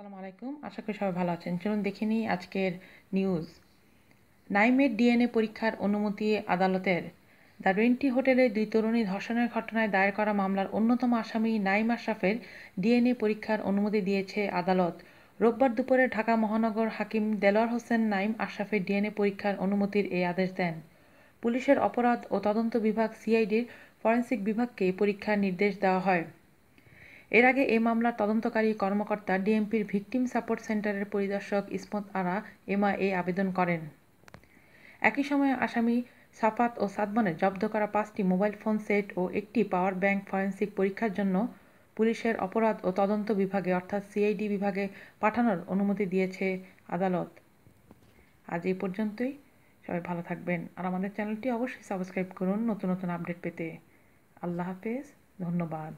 আসসালামু আলাইকুম। আশা করি সবাই ভালো আছেন। চলুন দেখে নিই আজকের নিউজ। নাইমের ডিএনএ পরীক্ষার অনুমতি আদালতের। দ্য রেন্টি হোটেলে 2 তরুণী ধর্ষণের ঘটনায় দায়ের করা মামলার অন্যতম আসামি নাইম আশরাফের ডিএনএ পরীক্ষার অনুমতি দিয়েছে আদালত। রোববার দুপুরে ঢাকা মহানগর হাকিম দেলোয়ার হোসেন নাইম আশরাফের ডিএনএ পরীক্ষার অনুমতির এই আদেশ দেন। পুলিশের অপরাধ ও তদন্ত বিভাগ সিআইডির ফরেনসিক বিভাগকে পরীক্ষার নির্দেশ দেওয়া হয়। এর আগে এ মামলার তদন্তকারী কর্মকর্তা ডিএমপির ভিকটিম সাপোর্ট সেন্টারের পরিদর্শক ইসমত আরা এমা এ আবেদন করেন। একই সময়ে আসামি সাফাত ও সাদমানের জব্দ করা 5টি মোবাইল ফোন সেট ও একটি পাওয়ার ব্যাংক ফরেনসিক পরীক্ষার জন্য পুলিশের অপরাধ ও তদন্ত বিভাগে অর্থাৎ সিআইডি বিভাগে পাঠানোর অনুমতি দিয়েছে আদালত। আজ এই পর্যন্তই। সবাই ভালো থাকবেন আর আমাদের চ্যানেলটি অবশ্যই সাবস্ক্রাইব করুন নতুন নতুন আপডেট পেতে। আল্লাহ হাফেজ। ধন্যবাদ।